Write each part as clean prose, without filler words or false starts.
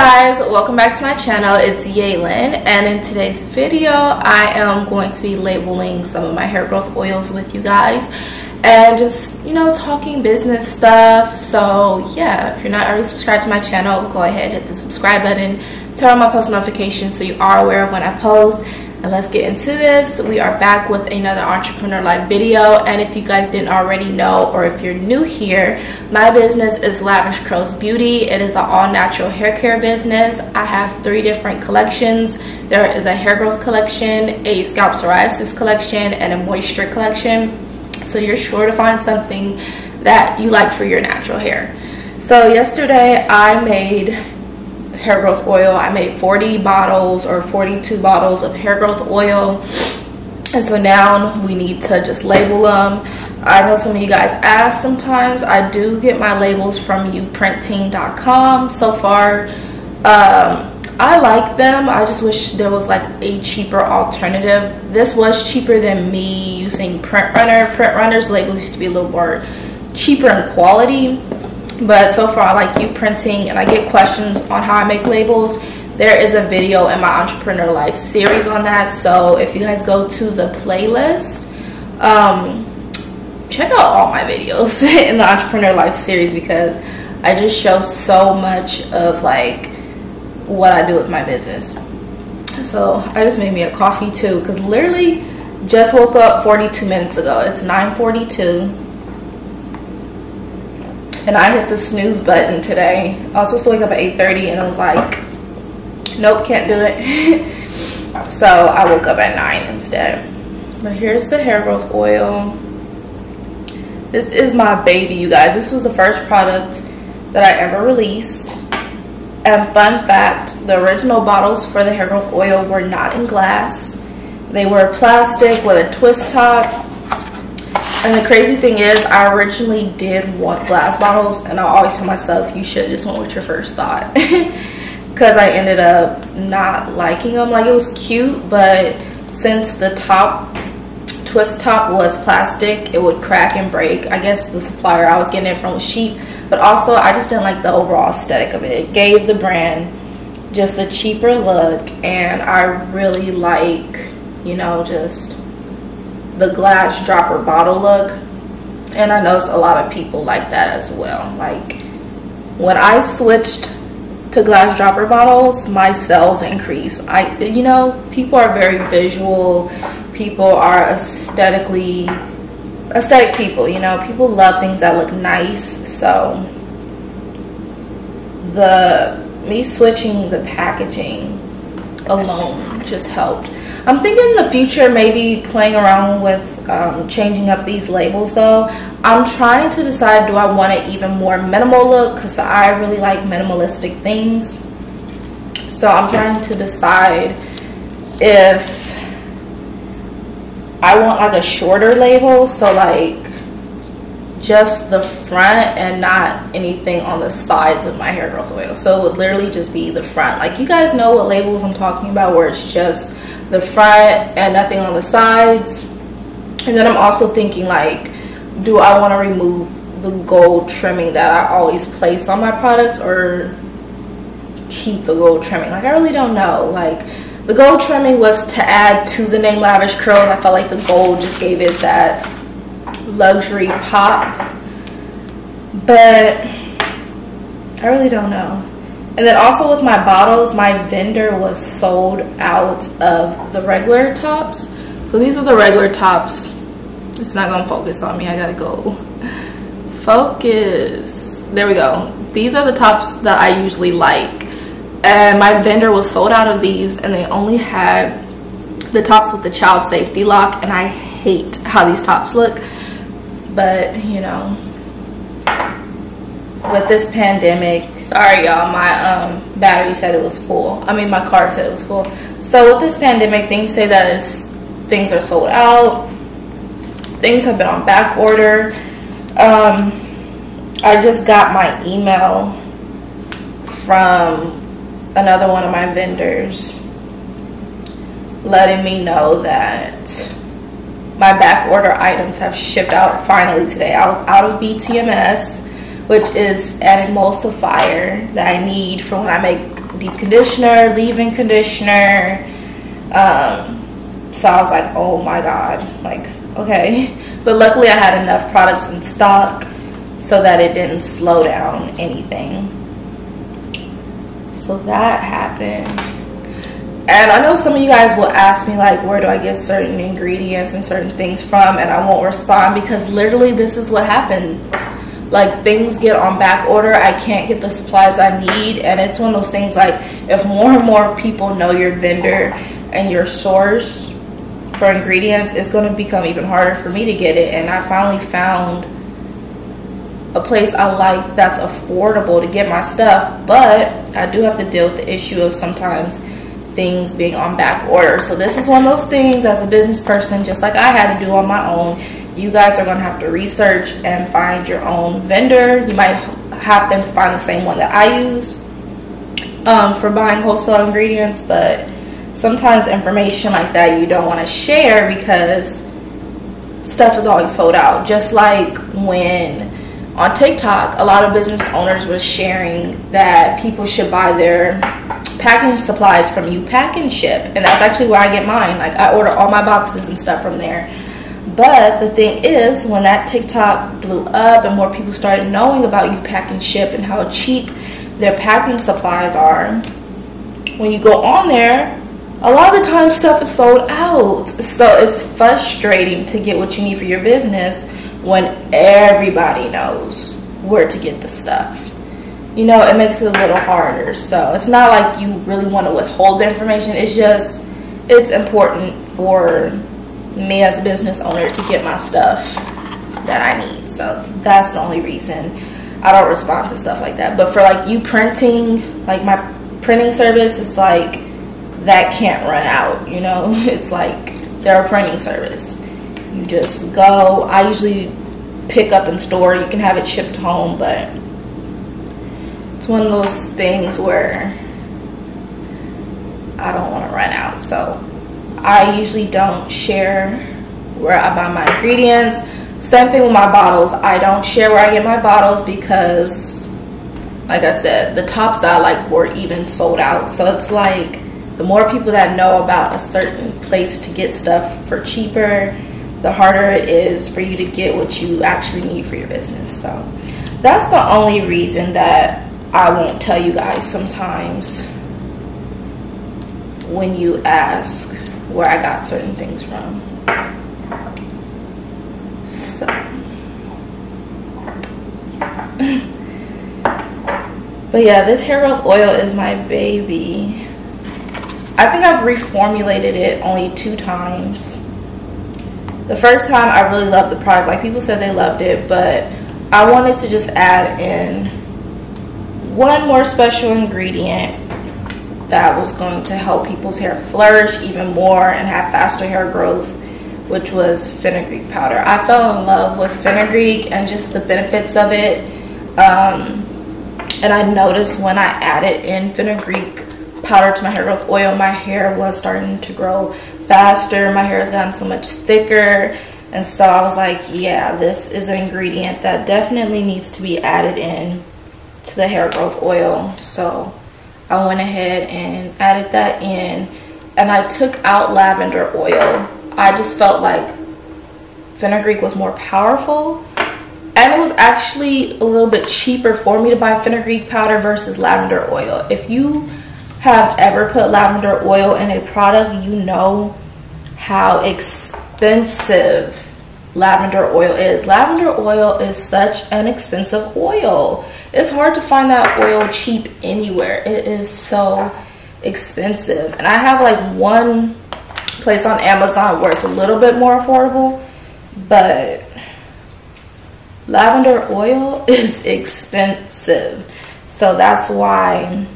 guys, welcome back to my channel. It's Yalon, and in today's video I am going to be labeling some of my hair growth oils with you guys and just, you know, talking business stuff. So yeah, if you're not already subscribed to my channel, go ahead, hit the subscribe button, turn on my post notifications so you are aware of when I post. And let's get into this. We are back with another Entrepreneur Life video, and if you guys didn't already know, or if you're new here, my business is Lavish Curls Beauty. It is an all-natural hair care business. I have 3 different collections. There is a hair growth collection, a scalp psoriasis collection, and a moisture collection. So you're sure to find something that you like for your natural hair. So yesterday I made hair growth oil. I made 40 bottles or 42 bottles of hair growth oil, and so now we need to just label them. I know some of you guys ask sometimes. I do get my labels from youprinting.com. So far I like them. I just wish there was like a cheaper alternative. This was cheaper than me using Print Runner. Print Runner's labels used to be a little more cheaper in quality, but so far I like YouPrinting, and I get questions on how I make labels. There is a video in my Entrepreneur Life series on that, so if you guys go to the playlist, check out all my videos in the Entrepreneur Life series, because I just show so much of like what I do with my business. So I just made me a coffee too, because literally just woke up 42 minutes ago. It's 9:42. And I hit the snooze button today. I was supposed to wake up at 8:30, and I was like, nope, can't do it. So I woke up at 9 instead. But here's the hair growth oil. This is my baby, you guys. This was the first product that I ever released. And fun fact, the original bottles for the hair growth oil were not in glass. They were plastic with a twist top. And the crazy thing is, I originally did want glass bottles, and I always tell myself you should just went with your first thought, because I ended up not liking them. Like, it was cute, but since the top twist top was plastic, it would crack and break. I guess the supplier I was getting it from was cheap, but also I just didn't like the overall aesthetic of it. It gave the brand just a cheaper look, and I really like, you know, just the glass dropper bottle look, and I noticed a lot of people like that as well. Like, when I switched to glass dropper bottles, my sales increased. You know, people are very visual. People are aesthetic people, you know. People love things that look nice. So me switching the packaging alone just helped. I'm thinking in the future maybe playing around with changing up these labels though. I'm trying to decide, do I want an even more minimal look, because I really like minimalistic things. So I'm trying to decide if I want like a shorter label, so like just the front and not anything on the sides of my hair growth oil. So it would literally just be the front. Like, you guys know what labels I'm talking about, where it's just the front and nothing on the sides. And then I'm also thinking, like, do I want to remove the gold trimming that I always place on my products, or keep the gold trimming? Like, I really don't know. Like, the gold trimming was to add to the name Lavish Curls. I felt like the gold just gave it that luxury pop, but I really don't know. And then also with my bottles, my vendor was sold out of the regular tops. So these are the regular tops. It's not gonna focus on me. I gotta go focus. There we go. These are the tops that I usually like, and my vendor was sold out of these, and they only had the tops with the child safety lock, and I hate how these tops look. But, you know, with this pandemic, sorry y'all, my battery said it was full. I mean, my card said it was full. So with this pandemic, things say that things are sold out. Things have been on back order. I just got my email from another one of my vendors letting me know that my back order items have shipped out finally today. I was out of BTMS, which is an emulsifier that I need for when I make deep conditioner, leave-in conditioner. So I was like, oh my god, like, okay. But luckily I had enough products in stock so that it didn't slow down anything. So that happened. And I know some of you guys will ask me, like, where do I get certain ingredients and certain things from, and I won't respond because literally this is what happens. Like, things get on back order. I can't get the supplies I need, and it's one of those things, like, if more and more people know your vendor and your source for ingredients, it's going to become even harder for me to get it. And I finally found a place I like that's affordable to get my stuff, but I do have to deal with the issue of sometimes things being on back order. So this is one of those things, as a business person, just like I had to do on my own, you guys are going to have to research and find your own vendor. You might happen to find the same one that I use for buying wholesale ingredients, but sometimes information like that you don't want to share because stuff is always sold out. Just like when on TikTok, a lot of business owners were sharing that people should buy their packing supplies from You Pack and Ship, and that's actually where I get mine. Like, I order all my boxes and stuff from there. But the thing is, when that TikTok blew up and more people started knowing about You Pack and Ship and how cheap their packing supplies are, when you go on there, a lot of the time stuff is sold out. So it's frustrating to get what you need for your business when everybody knows where to get the stuff. You know, it makes it a little harder. So it's not like you really want to withhold the information. It's just, it's important for me as a business owner to get my stuff that I need. So that's the only reason I don't respond to stuff like that. But for like you printing, like my printing service, it's like that can't run out, you know. It's like they're a printing service. You just go. I usually pick up in store. You can have it shipped home, but it's one of those things where I don't want to run out. So I usually don't share where I buy my ingredients. Same thing with my bottles. I don't share where I get my bottles because, like I said, the tops that I like were even sold out. So it's like the more people that know about a certain place to get stuff for cheaper, the harder it is for you to get what you actually need for your business. So that's the only reason that I won't tell you guys sometimes when you ask where I got certain things from. So but yeah, this hair growth oil is my baby. I think I've reformulated it only 2 times. The first time I really loved the product. Like, people said they loved it, but I wanted to just add in one more special ingredient that was going to help people's hair flourish even more and have faster hair growth, which was fenugreek powder. I fell in love with fenugreek and just the benefits of it. And I noticed when I added in fenugreek powder to my hair growth oil, my hair was starting to grow faster. My hair has gotten so much thicker. And so I was like, yeah, this is an ingredient that definitely needs to be added in to the hair growth oil. So I went ahead and added that in, and I took out lavender oil. I just felt like fenugreek was more powerful, and it was actually a little bit cheaper for me to buy fenugreek powder versus lavender oil. If you have ever put lavender oil in a product, you know how expensive lavender oil is. Lavender oil is such an expensive oil. It's hard to find that oil cheap anywhere. It is so expensive. And I have like one place on Amazon where it's a little bit more affordable, but lavender oil is expensive. So that's why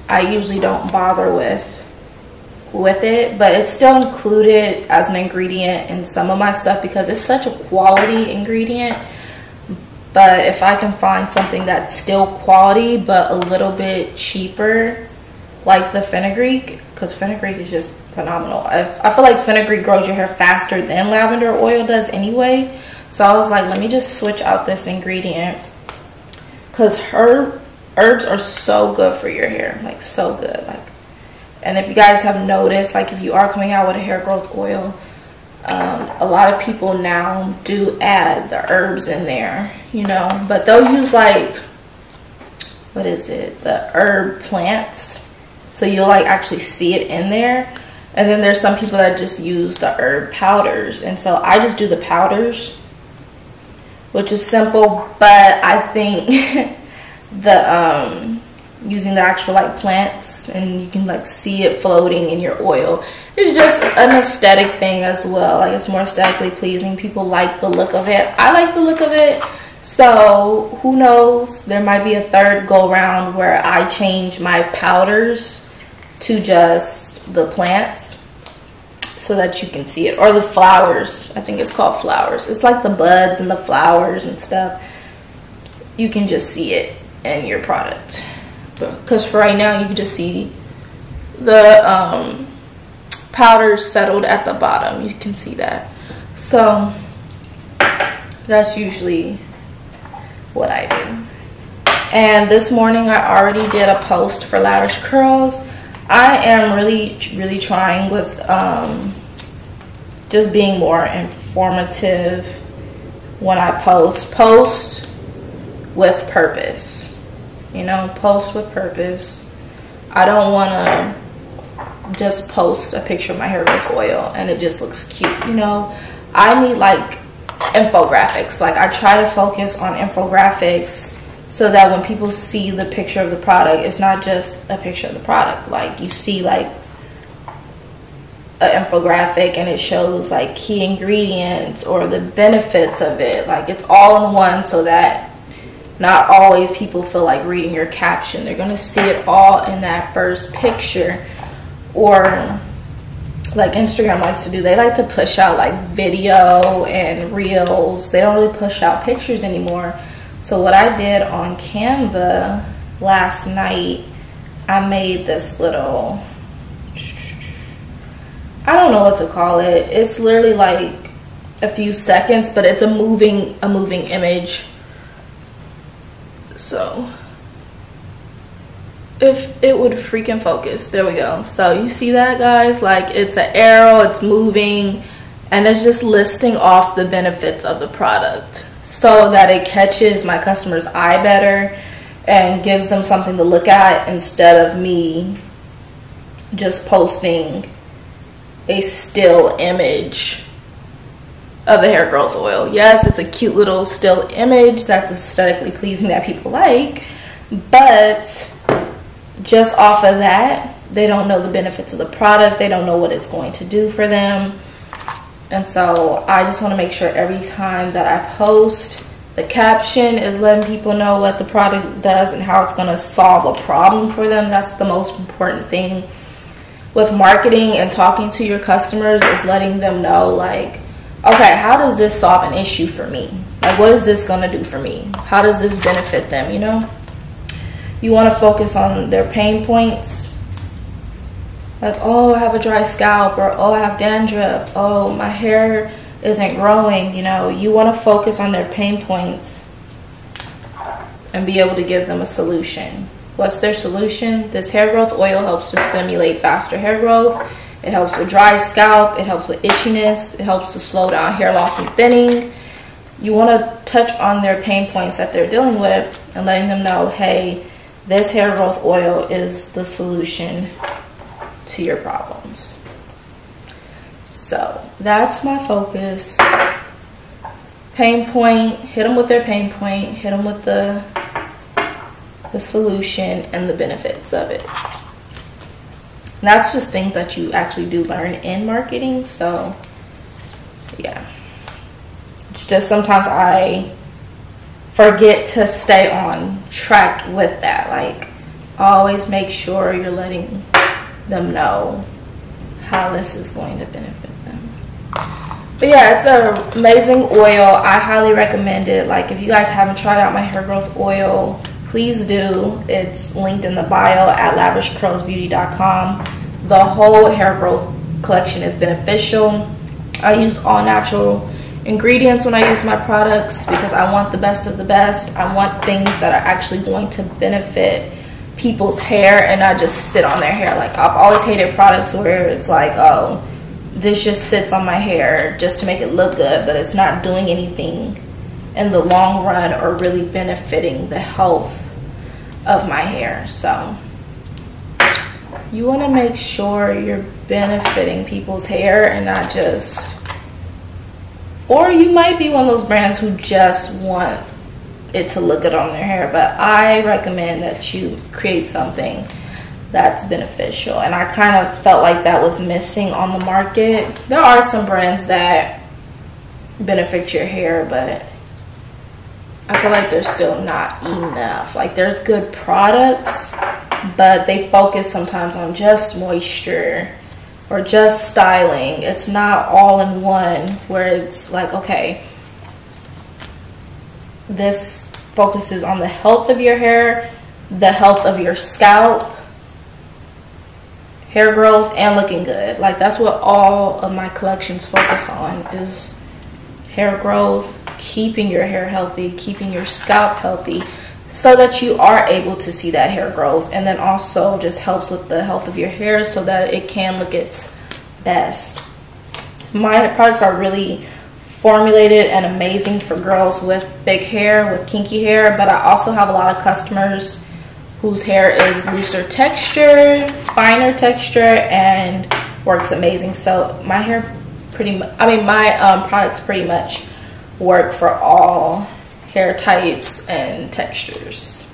I usually don't bother with it, but it's still included as an ingredient in some of my stuff because it's such a quality ingredient. But if I can find something that's still quality but a little bit cheaper, like the fenugreek, because fenugreek is just phenomenal. I feel like fenugreek grows your hair faster than lavender oil does anyway. So I was like, let me just switch out this ingredient because herbs are so good for your hair, like so good. Like, and if you guys have noticed, like if you are coming out with a hair growth oil, a lot of people now do add the herbs in there, you know, but they'll use like, what is it, the herb plants, so you'll like actually see it in there. And then there's some people that just use the herb powders, and so I just do the powders, which is simple. But I think the using the actual like plants, and you can like see it floating in your oil, it's just an aesthetic thing as well. Like, it's more aesthetically pleasing. People like the look of it. I like the look of it. So who knows, there might be a third go round where I change my powders to just the plants so that you can see it, or the flowers. I think it's called flowers. It's like the buds and the flowers and stuff. You can just see it in your product, because for right now you can just see the powders settled at the bottom. You can see that. So that's usually what I do. And this morning I already did a post for Lavish Curls. I am really trying with just being more informative when I post with purpose, you know, post with purpose. I don't want to just post a picture of my hair growth oil and it just looks cute, you know. I need like infographics. Like, I try to focus on infographics so that when people see the picture of the product, it's not just a picture of the product. Like, you see like an infographic and it shows like key ingredients or the benefits of it. Like, it's all in one, so that not always people feel like reading your caption. They're going to see it all in that first picture. Or like Instagram likes to do, they like to push out like video and reels. They don't really push out pictures anymore. So what I did on Canva last night, I made this little, I don't know what to call it. It's literally like a few seconds, but it's a moving image. So if it would freaking focus, there we go. So you see that, guys? Like, it's an arrow, it's moving, and it's just listing off the benefits of the product, so that it catches my customer's eye better and gives them something to look at, instead of me just posting a still image of the hair growth oil. Yes, it's a cute little still image that's aesthetically pleasing that people like, but just off of that, they don't know the benefits of the product. They don't know what it's going to do for them. And so I just want to make sure every time that I post, the caption is letting people know what the product does and how it's going to solve a problem for them. That's the most important thing with marketing and talking to your customers, is letting them know, like, okay, how does this solve an issue for me? Like, what is this going to do for me? How does this benefit them, you know? You want to focus on their pain points. Like, oh, I have a dry scalp, or oh, I have dandruff, oh, my hair isn't growing, you know. You want to focus on their pain points and be able to give them a solution. What's their solution? This hair growth oil helps to stimulate faster hair growth. It helps with dry scalp. It helps with itchiness. It helps to slow down hair loss and thinning. You want to touch on their pain points that they're dealing with and letting them know, hey, this hair growth oil is the solution to your problems. So that's my focus. Pain point, hit them with their pain point, hit them with the solution and the benefits of it. And that's just things that you actually do learn in marketing. So yeah, it's just sometimes I forget to stay on track with that. Like, always make sure you're letting them know how this is going to benefit them. But yeah, it's an amazing oil. I highly recommend it. Like, if you guys haven't tried out my hair growth oil, please do. It's linked in the bio at lavishcurlsbeauty.com. The whole hair growth collection is beneficial. I use all natural ingredients when I use my products because I want the best of the best. I want things that are actually going to benefit people's hair and not just sit on their hair. Like, I've always hated products where it's like, oh, this just sits on my hair just to make it look good, but it's not doing anything in the long run or really benefiting the health of my hair. So you want to make sure you're benefiting people's hair and not just, or you might be one of those brands who just want it to look good on their hair, but I recommend that you create something that's beneficial. And I kind of felt like that was missing on the market. There are some brands that benefit your hair, but I feel like they're still not enough. Like, there's good products, but they focus sometimes on just moisture or just styling. It's not all in one where it's like, okay, this focuses on the health of your hair, the health of your scalp, hair growth, and looking good. Like, that's what all of my collections focus on, is hair growth, keeping your hair healthy, keeping your scalp healthy, so that you are able to see that hair growth, and then also just helps with the health of your hair so that it can look its best. My products are really formulated and amazing for girls with thick hair, with kinky hair, but I also have a lot of customers whose hair is looser texture, finer texture, and works amazing. So my hair my products pretty much work for all hair types and textures.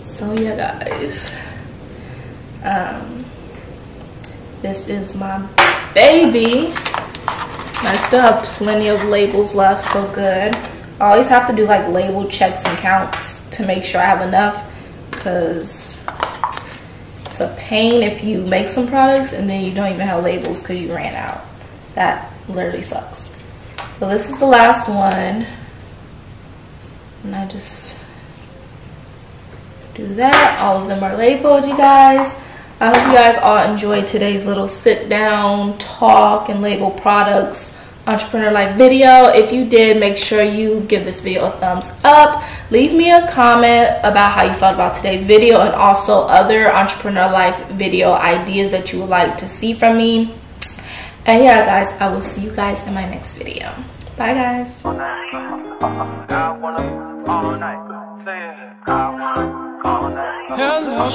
So yeah, guys, this is my baby. I still have plenty of labels left, so good. I always have to do like label checks and counts to make sure I have enough, because it's a pain if you make some products and then you don't even have labels because you ran out. That literally sucks. So this is the last one, and I just do that. All of them are labeled, you guys. I hope you guys all enjoyed today's little sit down, talk, and label products entrepreneur life video. If you did, make sure you give this video a thumbs up. Leave me a comment about how you felt about today's video, and also other entrepreneur life video ideas that you would like to see from me. And yeah, guys, I will see you guys in my next video. Bye, guys. Hello,